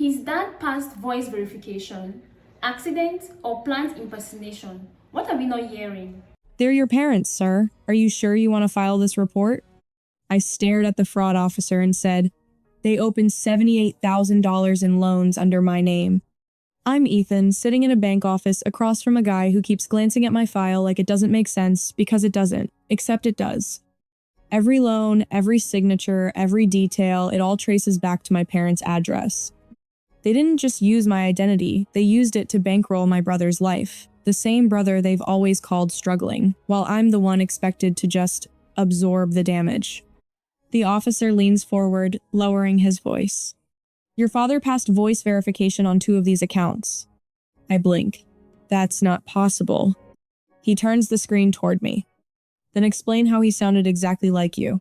His dad passed voice verification. Accident or plant impersonation? What are we not hearing? They're your parents, sir. Are you sure you want to file this report? I stared at the fraud officer and said, they opened $78,000 in loans under my name. I'm Ethan, sitting in a bank office across from a guy who keeps glancing at my file like it doesn't make sense because it doesn't, except it does. Every loan, every signature, every detail, it all traces back to my parents' address. They didn't just use my identity, they used it to bankroll my brother's life. The same brother they've always called struggling, while I'm the one expected to just absorb the damage. The officer leans forward, lowering his voice. Your father passed voice verification on 2 of these accounts. I blink. That's not possible. He turns the screen toward me. Then explain how he sounded exactly like you.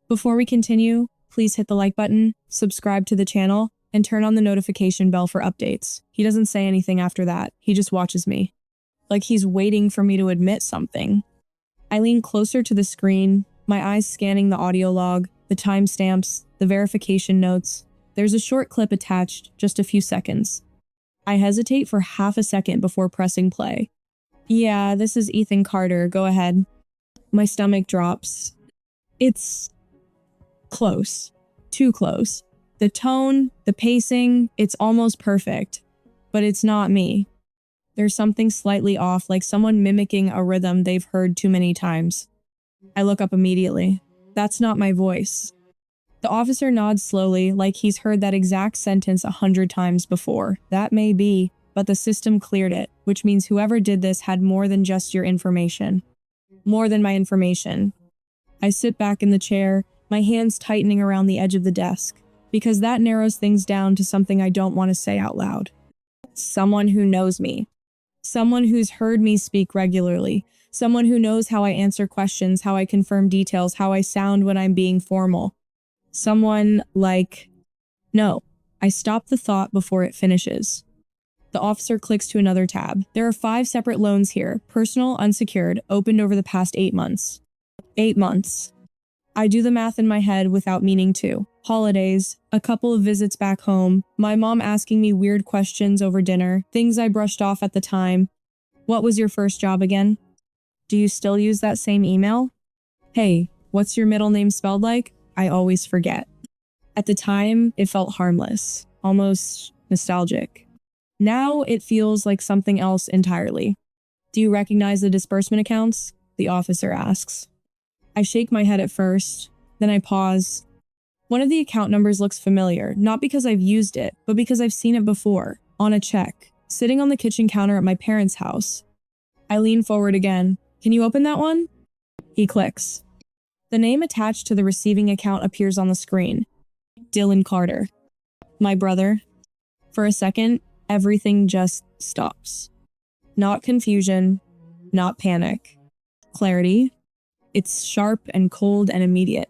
Before we continue, please hit the like button, subscribe to the channel, and turn on the notification bell for updates. He doesn't say anything after that. He just watches me. Like he's waiting for me to admit something. I lean closer to the screen, my eyes scanning the audio log, the timestamps, the verification notes. There's a short clip attached, just a few seconds. I hesitate for half a second before pressing play. Yeah, this is Ethan Carter, go ahead. My stomach drops. It's close. Too close. The tone, the pacing, it's almost perfect. But it's not me. There's something slightly off, like someone mimicking a rhythm they've heard too many times. I look up immediately. That's not my voice. The officer nods slowly, like he's heard that exact sentence 100 times before. That may be, but the system cleared it, which means whoever did this had more than just your information. More than my information. I sit back in the chair, my hands tightening around the edge of the desk, because that narrows things down to something I don't want to say out loud. Someone who knows me. Someone who's heard me speak regularly. Someone who knows how I answer questions, how I confirm details, how I sound when I'm being formal. Someone like... No, I stop the thought before it finishes. The officer clicks to another tab. There are 5 separate loans here, personal, unsecured, opened over the past 8 months. 8 months. I do the math in my head without meaning to. Holidays, a couple of visits back home, my mom asking me weird questions over dinner, things I brushed off at the time. What was your first job again? Do you still use that same email? Hey, what's your middle name spelled like? I always forget. At the time, it felt harmless, almost nostalgic. Now it feels like something else entirely. Do you recognize the disbursement accounts? The officer asks. I shake my head at first, then I pause. One of the account numbers looks familiar, not because I've used it, but because I've seen it before, on a check, sitting on the kitchen counter at my parents' house. I lean forward again. Can you open that one? He clicks. The name attached to the receiving account appears on the screen. Dylan Carter. My brother. For a second, everything just stops. Not confusion, not panic. Clarity. It's sharp and cold and immediate.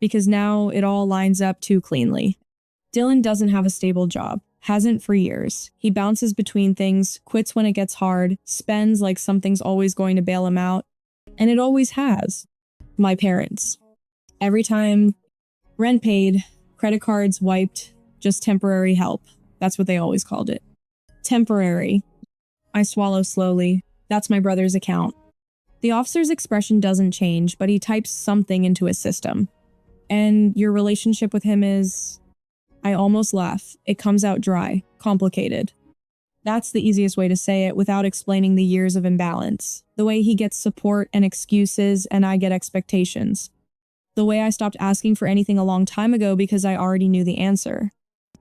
Because now it all lines up too cleanly. Dylan doesn't have a stable job. Hasn't for years. He bounces between things, quits when it gets hard, spends like something's always going to bail him out. And it always has. My parents. Every time, rent paid, credit cards wiped, just temporary help. That's what they always called it. Temporary. I swallow slowly. That's my brother's account. The officer's expression doesn't change, but he types something into his system. And your relationship with him is... I almost laugh. It comes out dry, complicated. That's the easiest way to say it without explaining the years of imbalance. The way he gets support and excuses and I get expectations. The way I stopped asking for anything a long time ago because I already knew the answer.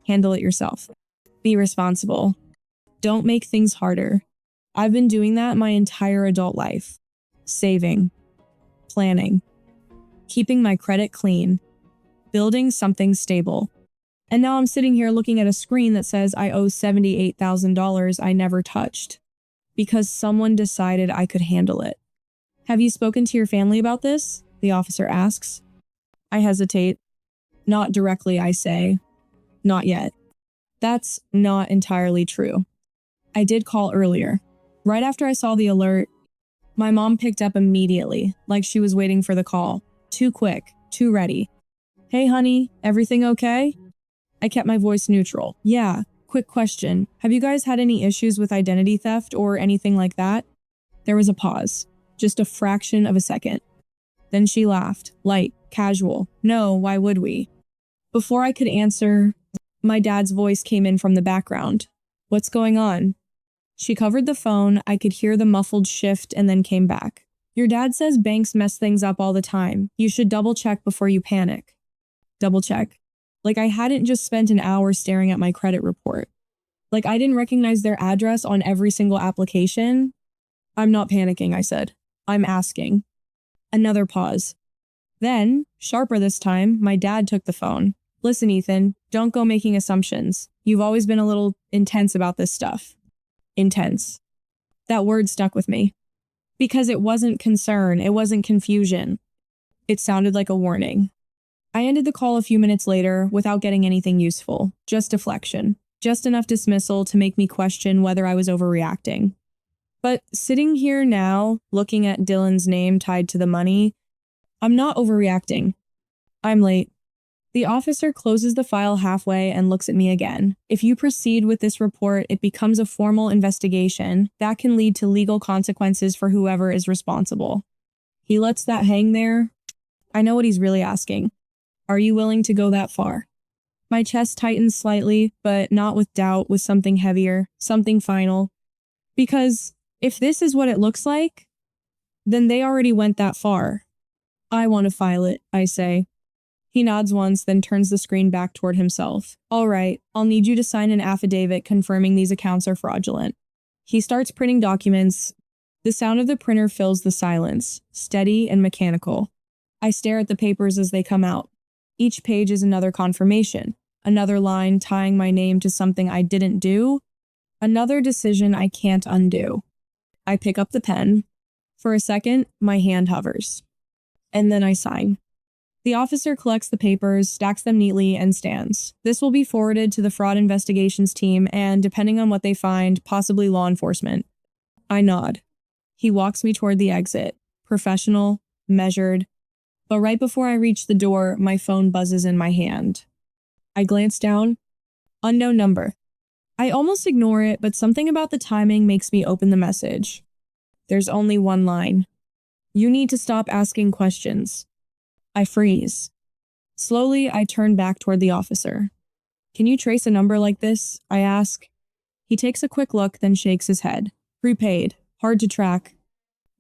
Handle it yourself. Be responsible. Don't make things harder. I've been doing that my entire adult life. Saving. Planning. Keeping my credit clean. Building something stable. And now I'm sitting here looking at a screen that says I owe $78,000 I never touched. Because someone decided I could handle it. Have you spoken to your family about this? The officer asks. I hesitate. Not directly, I say. Not yet. That's not entirely true. I did call earlier. Right after I saw the alert, my mom picked up immediately, like she was waiting for the call. Too quick, too ready. Hey honey, everything okay? I kept my voice neutral. Yeah, quick question. Have you guys had any issues with identity theft or anything like that? There was a pause, just a fraction of a second. Then she laughed, light, casual. No, why would we? Before I could answer, my dad's voice came in from the background. What's going on? She covered the phone, I could hear the muffled shift and then came back. Your dad says banks mess things up all the time. You should double check before you panic. Double check. Like I hadn't just spent an hour staring at my credit report. Like I didn't recognize their address on every single application. I'm not panicking, I said. I'm asking. Another pause. Then, sharper this time, my dad took the phone. Listen, Ethan, don't go making assumptions. You've always been a little intense about this stuff. Intense. That word stuck with me. Because it wasn't concern, it wasn't confusion. It sounded like a warning. I ended the call a few minutes later without getting anything useful. Just deflection. Just enough dismissal to make me question whether I was overreacting. But sitting here now, looking at Dylan's name tied to the money, I'm not overreacting. I'm late. The officer closes the file halfway and looks at me again. If you proceed with this report, it becomes a formal investigation that can lead to legal consequences for whoever is responsible. He lets that hang there. I know what he's really asking. Are you willing to go that far? My chest tightens slightly, but not with doubt, with something heavier, something final. Because if this is what it looks like, then they already went that far. I want to file it, I say. He nods once, then turns the screen back toward himself. All right, I'll need you to sign an affidavit confirming these accounts are fraudulent. He starts printing documents. The sound of the printer fills the silence, steady and mechanical. I stare at the papers as they come out. Each page is another confirmation, another line tying my name to something I didn't do, another decision I can't undo. I pick up the pen. For a second, my hand hovers. And then I sign. The officer collects the papers, stacks them neatly, and stands. This will be forwarded to the fraud investigations team and, depending on what they find, possibly law enforcement. I nod. He walks me toward the exit. Professional, measured. But right before I reach the door, my phone buzzes in my hand. I glance down. Unknown number. I almost ignore it, but something about the timing makes me open the message. There's only one line. You need to stop asking questions. I freeze. Slowly, I turn back toward the officer. Can you trace a number like this? I ask. He takes a quick look, then shakes his head. Prepaid. Hard to track.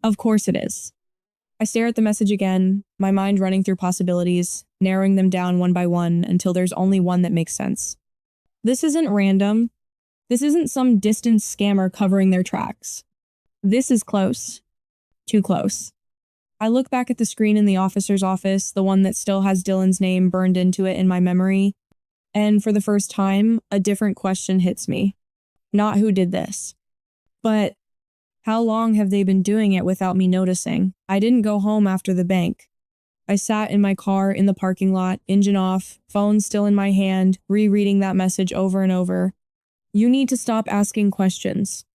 Of course it is. I stare at the message again, my mind running through possibilities, narrowing them down one by one until there's only one that makes sense. This isn't random. This isn't some distant scammer covering their tracks. This is close. Too close. I look back at the screen in the officer's office, the one that still has Dylan's name burned into it in my memory, and for the first time, a different question hits me. Not who did this, but how long have they been doing it without me noticing? I didn't go home after the bank. I sat in my car in the parking lot, engine off, phone still in my hand, rereading that message over and over. You need to stop asking questions.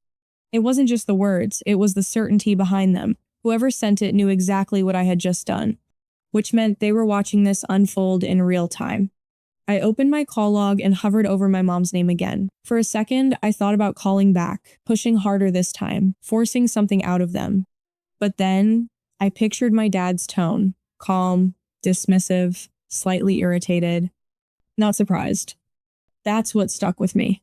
It wasn't just the words, it was the certainty behind them. Whoever sent it knew exactly what I had just done, which meant they were watching this unfold in real time. I opened my call log and hovered over my mom's name again. For a second, I thought about calling back, pushing harder this time, forcing something out of them. But then, I pictured my dad's tone, calm, dismissive, slightly irritated, not surprised. That's what stuck with me.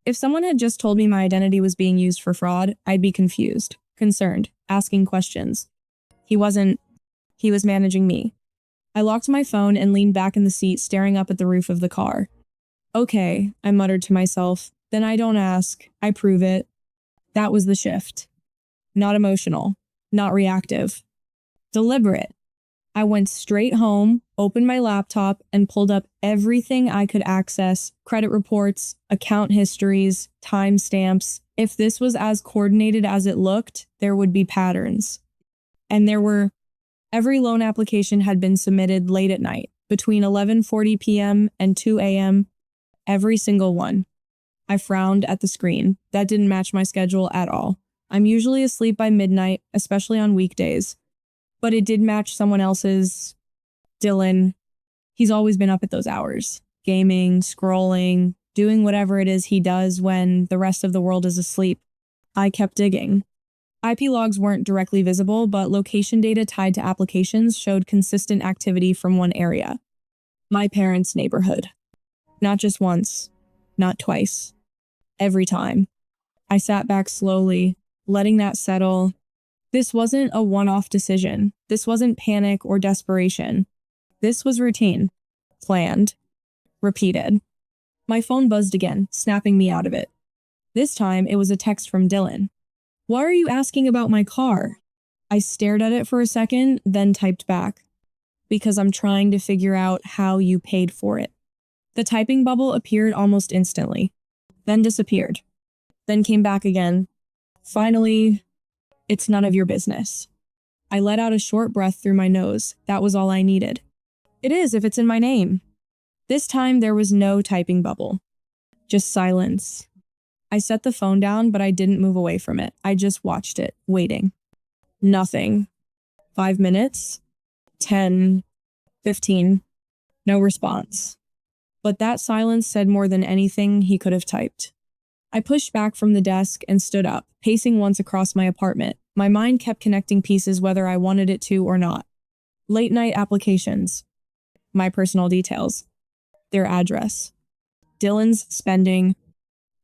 If someone had just told me my identity was being used for fraud, I'd be confused, concerned, asking questions. He wasn't. He was managing me. I locked my phone and leaned back in the seat, staring up at the roof of the car. Okay, I muttered to myself. Then I don't ask. I prove it. That was the shift. Not emotional. Not reactive. Deliberate. I went straight home, opened my laptop, and pulled up everything I could access. Credit reports, account histories, timestamps. If this was as coordinated as it looked, there would be patterns. And there were. Every loan application had been submitted late at night, between 11:40 p.m. and 2 a.m., every single one. I frowned at the screen. That didn't match my schedule at all. I'm usually asleep by midnight, especially on weekdays. But it did match someone else's. Dylan. He's always been up at those hours. gaming, scrolling, doing whatever it is he does when the rest of the world is asleep. I kept digging. IP logs weren't directly visible, but location data tied to applications showed consistent activity from one area. My parents' neighborhood. Not just once, not twice. Every time. I sat back slowly, letting that settle. This wasn't a one-off decision. This wasn't panic or desperation. This was routine. Planned. Repeated. My phone buzzed again, snapping me out of it. This time, it was a text from Dylan. "Why are you asking about my car?" I stared at it for a second, then typed back. "Because I'm trying to figure out how you paid for it." The typing bubble appeared almost instantly, then disappeared, then came back again. Finally, "It's none of your business." I let out a short breath through my nose. That was all I needed. "It is if it's in my name." This time there was no typing bubble. Just silence. I set the phone down, but I didn't move away from it. I just watched it, waiting. Nothing. 5 minutes? 10? 15? No response. But that silence said more than anything he could have typed. I pushed back from the desk and stood up, pacing once across my apartment. My mind kept connecting pieces whether I wanted it to or not. Late night applications. My personal details. Their address. Dylan's spending.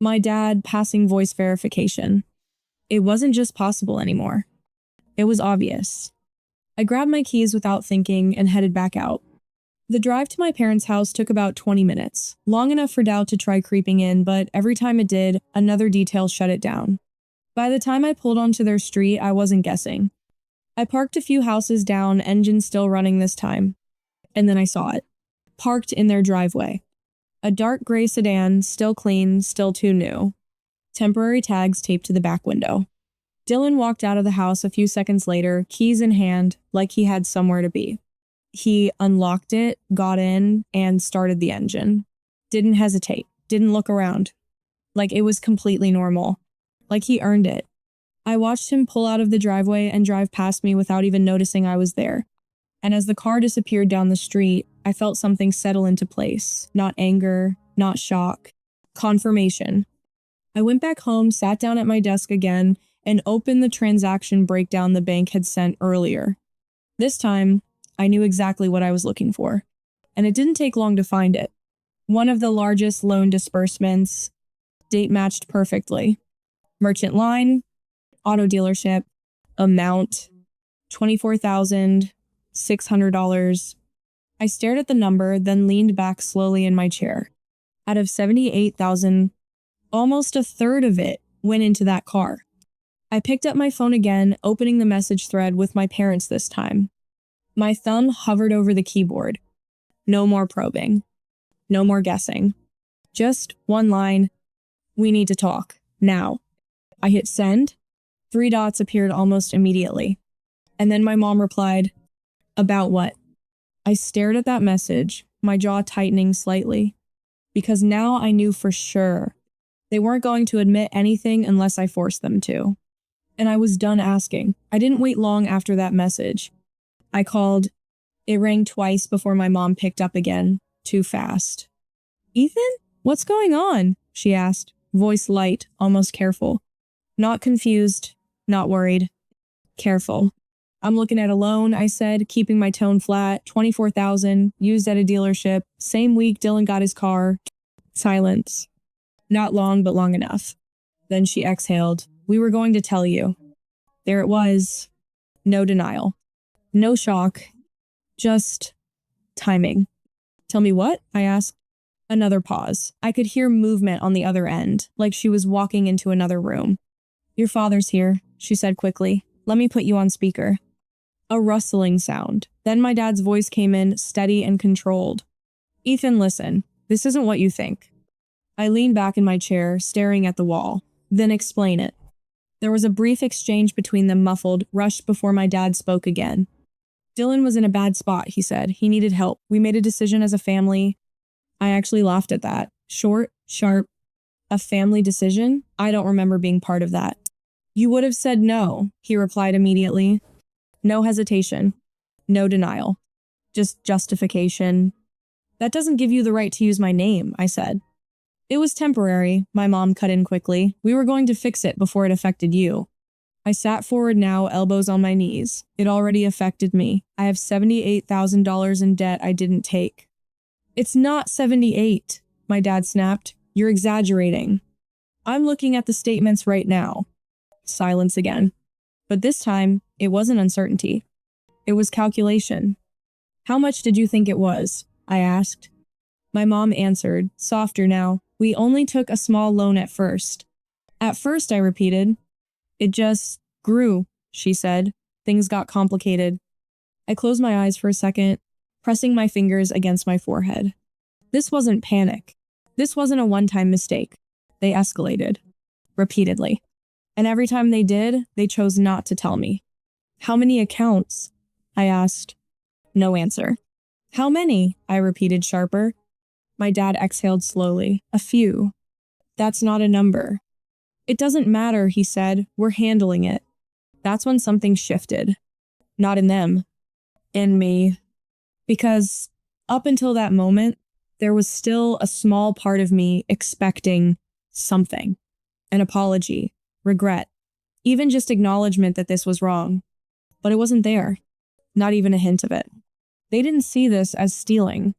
My dad passing voice verification. It wasn't just possible anymore. It was obvious. I grabbed my keys without thinking and headed back out. The drive to my parents' house took about 20 minutes, long enough for doubt to try creeping in, but every time it did, another detail shut it down. By the time I pulled onto their street, I wasn't guessing. I parked a few houses down, engine still running this time. And then I saw it. Parked in their driveway. A dark gray sedan, still clean, still too new. Temporary tags taped to the back window. Dylan walked out of the house a few seconds later, keys in hand, like he had somewhere to be. He unlocked it, got in, and started the engine. Didn't hesitate, didn't look around. Like it was completely normal. Like he earned it. I watched him pull out of the driveway and drive past me without even noticing I was there. And as the car disappeared down the street, I felt something settle into place. Not anger, not shock. Confirmation. I went back home, sat down at my desk again, and opened the transaction breakdown the bank had sent earlier. This time, I knew exactly what I was looking for. And it didn't take long to find it. One of the largest loan disbursements, date matched perfectly. Merchant line, auto dealership, amount, $24,600. I stared at the number, then leaned back slowly in my chair. Out of $78,000, almost a third of it went into that car. I picked up my phone again, opening the message thread with my parents this time. My thumb hovered over the keyboard. No more probing. No more guessing. Just one line. "We need to talk. Now." I hit send. 3 dots appeared almost immediately. And then my mom replied, "About what?" I stared at that message, my jaw tightening slightly. Because now I knew for sure they weren't going to admit anything unless I forced them to. And I was done asking. I didn't wait long after that message. I called. It rang twice before my mom picked up again, too fast. "Ethan, what's going on?" she asked, voice light, almost careful. Not confused, not worried. Careful. "I'm looking at a loan," I said, keeping my tone flat. $24,000, used at a dealership. Same week Dylan got his car. Silence. Not long, but long enough. Then she exhaled. "We were going to tell you." There it was. No denial. No shock. Just timing. "Tell me what?" I asked. Another pause. I could hear movement on the other end, like she was walking into another room. "Your father's here," she said quickly. "Let me put you on speaker." A rustling sound. Then my dad's voice came in, steady and controlled. "Ethan, listen. This isn't what you think." I leaned back in my chair, staring at the wall. "Then explain it." There was a brief exchange between them, muffled, rushed before my dad spoke again. "Dylan was in a bad spot," he said. "He needed help. We made a decision as a family." I actually laughed at that. Short, sharp. A family decision? I don't remember being part of that. "You would have said no," he replied immediately. No hesitation. No denial. Just justification. That doesn't give you the right to use my name, I said. It was temporary, my mom cut in quickly. We were going to fix it before it affected you. I sat forward now, elbows on my knees. It already affected me. I have $78,000 in debt I didn't take. It's not 78, my dad snapped. You're exaggerating. I'm looking at the statements right now. Silence again. But this time, it wasn't uncertainty. It was calculation. How much did you think it was? I asked. My mom answered, softer now. We only took a small loan at first. At first, I repeated. It just grew, she said. Things got complicated. I closed my eyes for a second, pressing my fingers against my forehead. This wasn't panic. This wasn't a one-time mistake. They escalated. Repeatedly. And every time they did, they chose not to tell me. How many accounts? I asked. No answer. How many? I repeated sharper. My dad exhaled slowly. A few. That's not a number. It doesn't matter, he said. We're handling it. That's when something shifted. Not in them. In me. Because up until that moment, there was still a small part of me expecting something. An apology. Regret. Even just acknowledgement that this was wrong. But it wasn't there. Not even a hint of it. They didn't see this as stealing.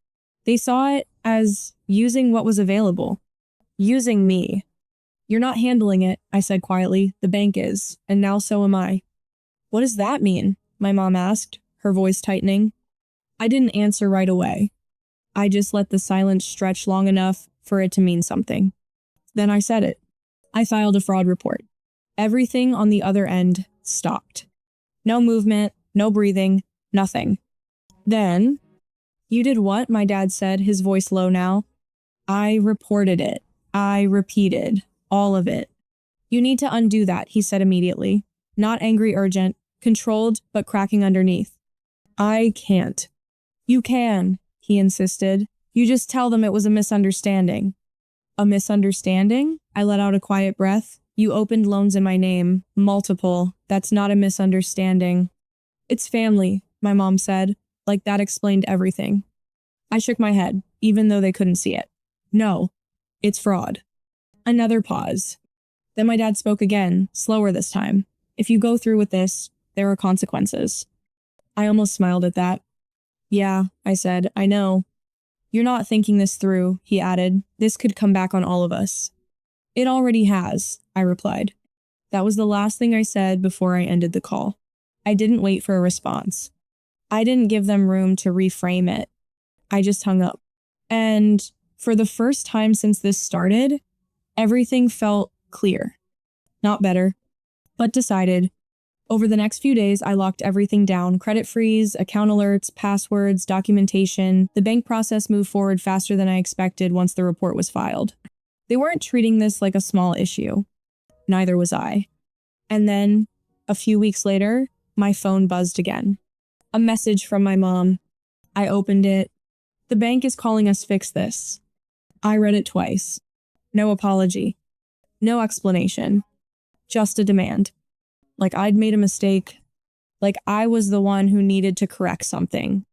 They saw it as using what was available. Using me. You're not handling it, I said quietly. The bank is, and now so am I. What does that mean? My mom asked, her voice tightening. I didn't answer right away. I just let the silence stretch long enough for it to mean something. Then I said it. I filed a fraud report. Everything on the other end stopped. No movement, no breathing, nothing. Then, you did what? My dad said, his voice low now. I reported it. I repeated. All of it. You need to undo that, he said immediately. Not angry, urgent, controlled, but cracking underneath. I can't. You can, he insisted. You just tell them it was a misunderstanding. A misunderstanding? I let out a quiet breath. You opened loans in my name. Multiple. That's not a misunderstanding. It's family, my mom said. Like that explained everything. I shook my head, even though they couldn't see it. No, it's fraud. Another pause. Then my dad spoke again, slower this time. If you go through with this, there are consequences. I almost smiled at that. Yeah, I said, I know. You're not thinking this through, he added. This could come back on all of us. It already has, I replied. That was the last thing I said before I ended the call. I didn't wait for a response. I didn't give them room to reframe it. I just hung up. And for the first time since this started, everything felt clear. Not better, but decided. Over the next few days, I locked everything down. Credit freeze, account alerts, passwords, documentation. The bank process moved forward faster than I expected once the report was filed. They weren't treating this like a small issue. Neither was I. And then, a few weeks later, my phone buzzed again. A message from my mom. I opened it. The bank is calling us fix this. I read it twice. No apology. No explanation. Just a demand. Like I'd made a mistake. Like I was the one who needed to correct something.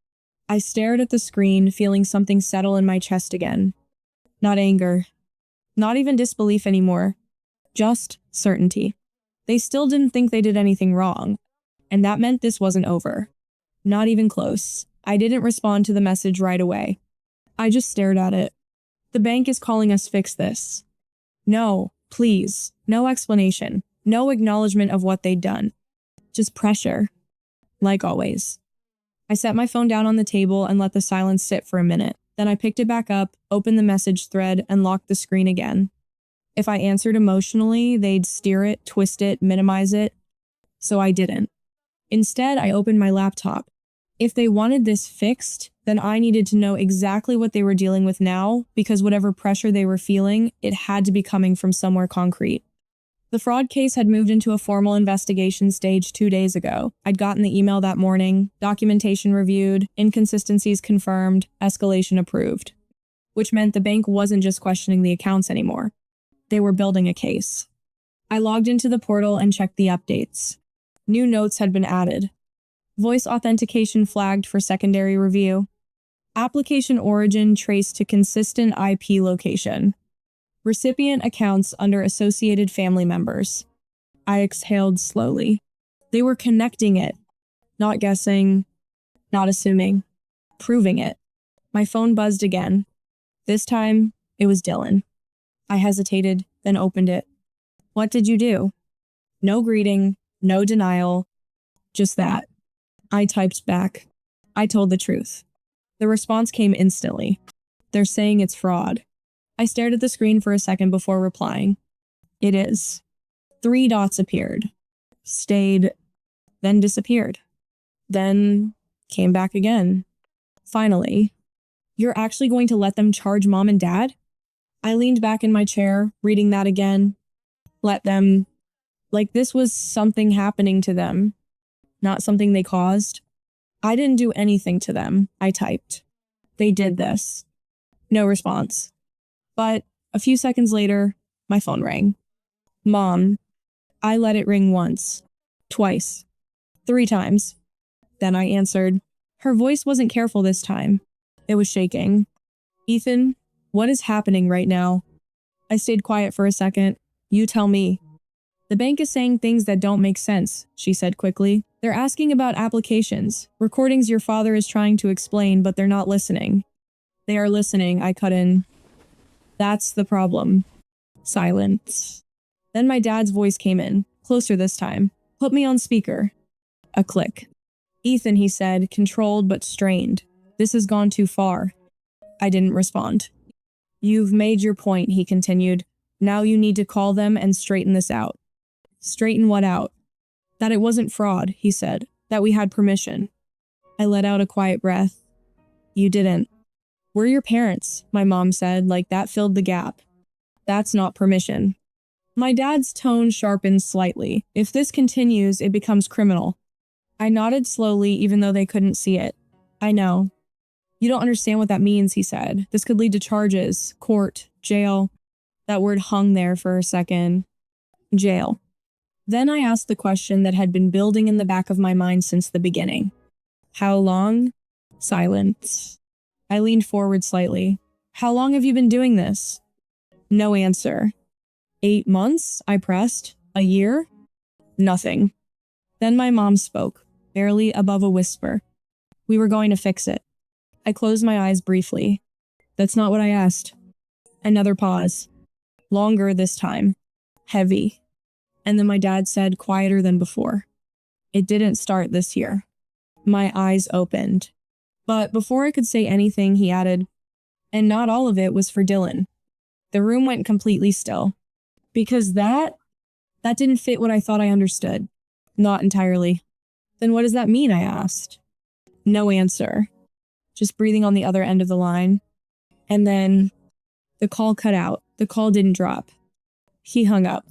I stared at the screen, feeling something settle in my chest again. Not anger. Not even disbelief anymore. Just certainty. They still didn't think they did anything wrong. And that meant this wasn't over. Not even close. I didn't respond to the message right away. I just stared at it. The bank is calling us fix this. No, please. No explanation. No acknowledgement of what they'd done. Just pressure. Like always. I set my phone down on the table and let the silence sit for a minute. Then I picked it back up, opened the message thread, and locked the screen again. If I answered emotionally, they'd steer it, twist it, minimize it. So I didn't. Instead, I opened my laptop. If they wanted this fixed, then I needed to know exactly what they were dealing with now, because whatever pressure they were feeling, it had to be coming from somewhere concrete. The fraud case had moved into a formal investigation stage 2 days ago. I'd gotten the email that morning, documentation reviewed, inconsistencies confirmed, escalation approved. Which meant the bank wasn't just questioning the accounts anymore. They were building a case. I logged into the portal and checked the updates. New notes had been added. Voice authentication flagged for secondary review. Application origin traced to consistent IP location. Recipient accounts under associated family members. I exhaled slowly. They were connecting it, not guessing, not assuming, proving it. My phone buzzed again. This time, it was Dylan. I hesitated, then opened it. What did you do? No greeting, no denial, just that. I typed back. I told the truth. The response came instantly. They're saying it's fraud. I stared at the screen for a second before replying. It is. 3 dots appeared. Stayed, then disappeared. Then came back again. Finally, you're actually going to let them charge mom and dad? I leaned back in my chair, reading that again. Let them, like this was something happening to them, not something they caused. I didn't do anything to them, I typed. They did this. No response. But a few seconds later, my phone rang. Mom. I let it ring once, twice, 3 times. Then I answered. Her voice wasn't careful this time. It was shaking. Ethan, what is happening right now? I stayed quiet for a second. You tell me. The bank is saying things that don't make sense, she said quickly. They're asking about applications, recordings your father is trying to explain, but they're not listening. They are listening, I cut in. That's the problem. Silence. Then my dad's voice came in, closer this time. Put me on speaker. A click. Ethan, he said, controlled but strained. This has gone too far. I didn't respond. You've made your point, he continued. Now you need to call them and straighten this out. Straighten what out? That it wasn't fraud, he said. That we had permission. I let out a quiet breath. You didn't. We're your parents, my mom said, like that filled the gap. That's not permission. My dad's tone sharpened slightly. If this continues, it becomes criminal. I nodded slowly, even though they couldn't see it. I know. You don't understand what that means, he said. This could lead to charges, court, jail. That word hung there for a second. Jail. Then I asked the question that had been building in the back of my mind since the beginning. How long? Silence. I leaned forward slightly. How long have you been doing this? No answer. 8 months? I pressed. A year? Nothing. Then my mom spoke, barely above a whisper. We were going to fix it. I closed my eyes briefly. That's not what I asked. Another pause. Longer this time. Heavy. And then my dad said, quieter than before. It didn't start this year. My eyes opened. But before I could say anything, he added, and not all of it was for Dylan. The room went completely still. Because that didn't fit what I thought I understood. Not entirely. Then what does that mean, I asked. No answer. Just breathing on the other end of the line. And then the call cut out. The call didn't drop. He hung up.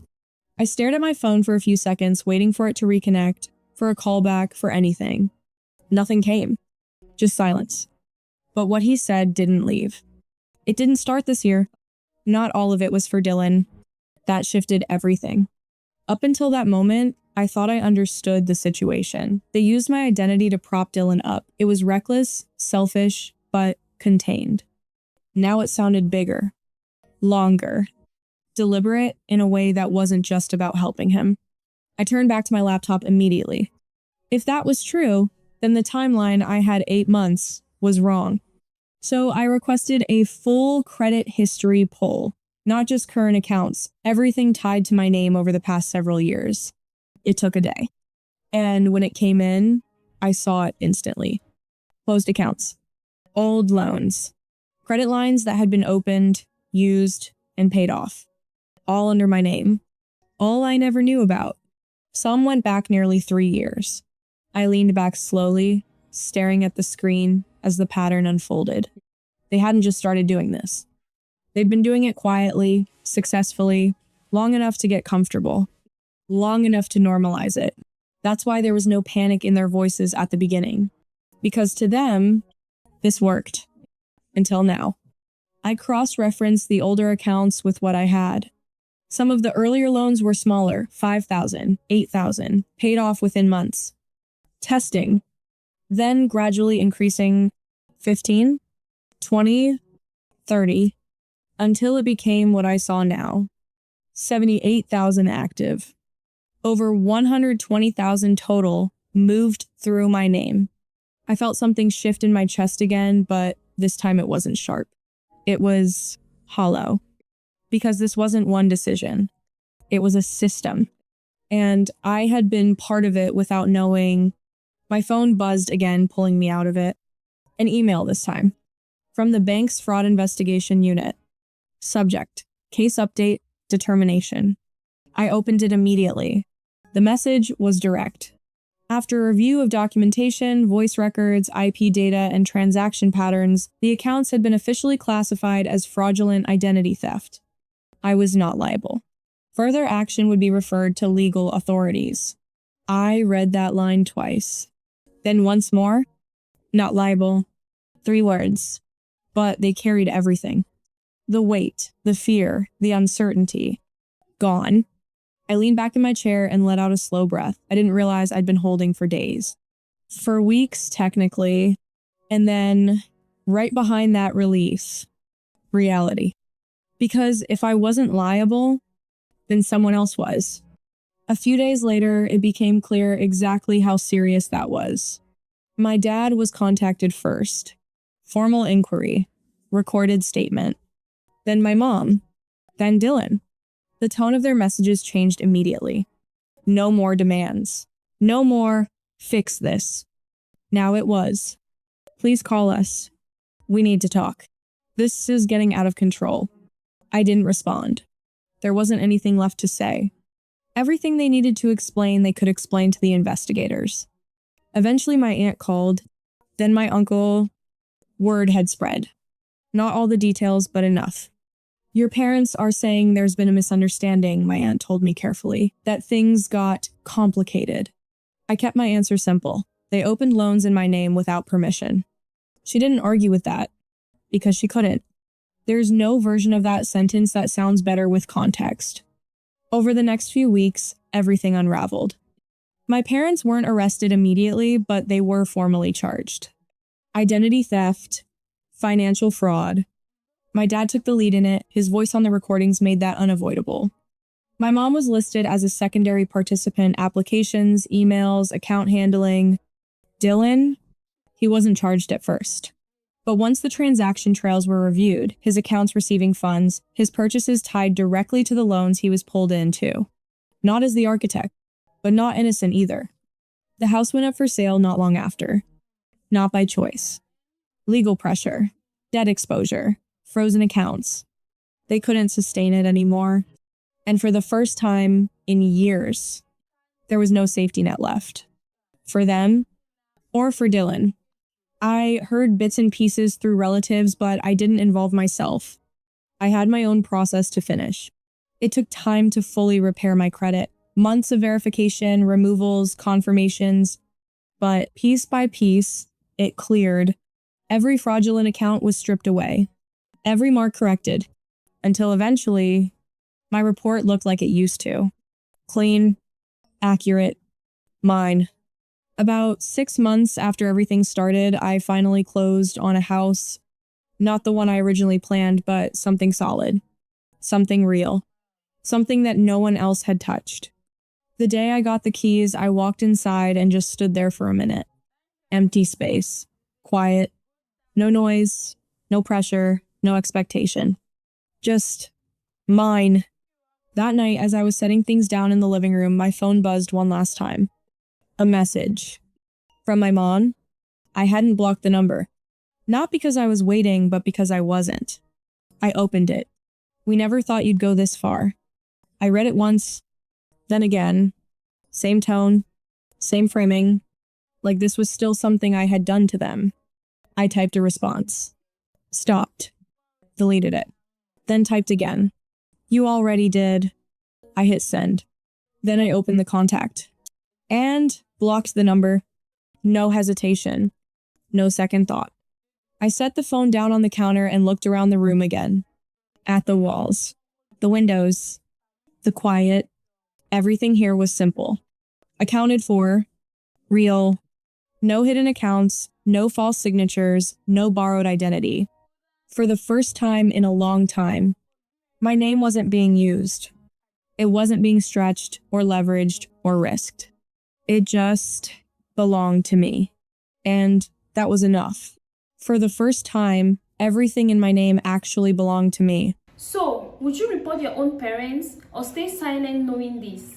I stared at my phone for a few seconds, waiting for it to reconnect, for a callback, for anything. Nothing came. Just silence. But what he said didn't leave. It didn't start this year. Not all of it was for Dylan. That shifted everything. Up until that moment, I thought I understood the situation. They used my identity to prop Dylan up. It was reckless, selfish, but contained. Now it sounded bigger, longer, deliberate in a way that wasn't just about helping him. I turned back to my laptop immediately. If that was true, then the timeline I had 8 months was wrong. So I requested a full credit history poll, not just current accounts, everything tied to my name over the past several years. It took a day. And when it came in, I saw it instantly. Closed accounts, old loans, credit lines that had been opened, used, and paid off. All under my name. All I never knew about. Some went back nearly 3 years. I leaned back slowly, staring at the screen as the pattern unfolded. They hadn't just started doing this. They'd been doing it quietly, successfully, long enough to get comfortable, long enough to normalize it. That's why there was no panic in their voices at the beginning. Because to them, this worked. Until now. I cross-referenced the older accounts with what I had. Some of the earlier loans were smaller, $5,000, $8,000, paid off within months. Testing. Then gradually increasing, $15,000, 20, 30, until it became what I saw now. 78,000 active. Over 120,000 total moved through my name. I felt something shift in my chest again, but this time it wasn't sharp. It was hollow. Because this wasn't one decision. It was a system. And I had been part of it without knowing. My phone buzzed again, pulling me out of it. An email this time. From the bank's fraud investigation unit. Subject: case update, determination. I opened it immediately. The message was direct. After a review of documentation, voice records, IP data, and transaction patterns, the accounts had been officially classified as fraudulent identity theft. I was not liable. Further action would be referred to legal authorities. I read that line twice. Then once more, not liable. 3 words. But they carried everything. The weight, the fear, the uncertainty. Gone. I leaned back in my chair and let out a slow breath I didn't realize I'd been holding for days. For weeks, technically. And then, right behind that release, reality. Because if I wasn't liable, then someone else was. A few days later, it became clear exactly how serious that was. My dad was contacted first. Formal inquiry. Recorded statement. Then my mom. Then Dylan. The tone of their messages changed immediately. No more demands. No more, fix this. Now it was. Please call us. We need to talk. This is getting out of control. I didn't respond. There wasn't anything left to say. Everything they needed to explain, they could explain to the investigators. Eventually my aunt called. Then my uncle. Word had spread. Not all the details, but enough. Your parents are saying there's been a misunderstanding, my aunt told me carefully, that things got complicated. I kept my answer simple. They opened loans in my name without permission. She didn't argue with that, because she couldn't. There's no version of that sentence that sounds better with context. Over the next few weeks, everything unraveled. My parents weren't arrested immediately, but they were formally charged. Identity theft, financial fraud. My dad took the lead in it. His voice on the recordings made that unavoidable. My mom was listed as a secondary participant, applications, emails, account handling. Dylan, he wasn't charged at first. But once the transaction trails were reviewed, his accounts receiving funds, his purchases tied directly to the loans he was pulled into. Not as the architect, but not innocent either. The house went up for sale not long after. Not by choice. Legal pressure, debt exposure, frozen accounts. They couldn't sustain it anymore. And for the first time in years, there was no safety net left. For them, or for Dylan. I heard bits and pieces through relatives, but I didn't involve myself. I had my own process to finish. It took time to fully repair my credit. Months of verification, removals, confirmations. But piece by piece, it cleared. Every fraudulent account was stripped away. Every mark corrected. Until eventually, my report looked like it used to. Clean, accurate, mine. About 6 months after everything started, I finally closed on a house. Not the one I originally planned, but something solid. Something real. Something that no one else had touched. The day I got the keys, I walked inside and just stood there for a minute. Empty space. Quiet. No noise. No pressure. No expectation. Just mine. That night, as I was setting things down in the living room, my phone buzzed one last time. A message. From my mom. I hadn't blocked the number. Not because I was waiting, but because I wasn't. I opened it. We never thought you'd go this far. I read it once, then again. Same tone, same framing, like this was still something I had done to them. I typed a response. Stopped. Deleted it. Then typed again. You already did. I hit send. Then I opened the contact. And blocked the number. No hesitation. No second thought. I set the phone down on the counter and looked around the room again. At the walls. The windows. The quiet. Everything here was simple. Accounted for. Real. No hidden accounts. No false signatures. No borrowed identity. For the first time in a long time, my name wasn't being used. It wasn't being stretched or leveraged or risked. It just belonged to me. And that was enough. For the first time, everything in my name actually belonged to me. So, would you report your own parents or stay silent knowing this?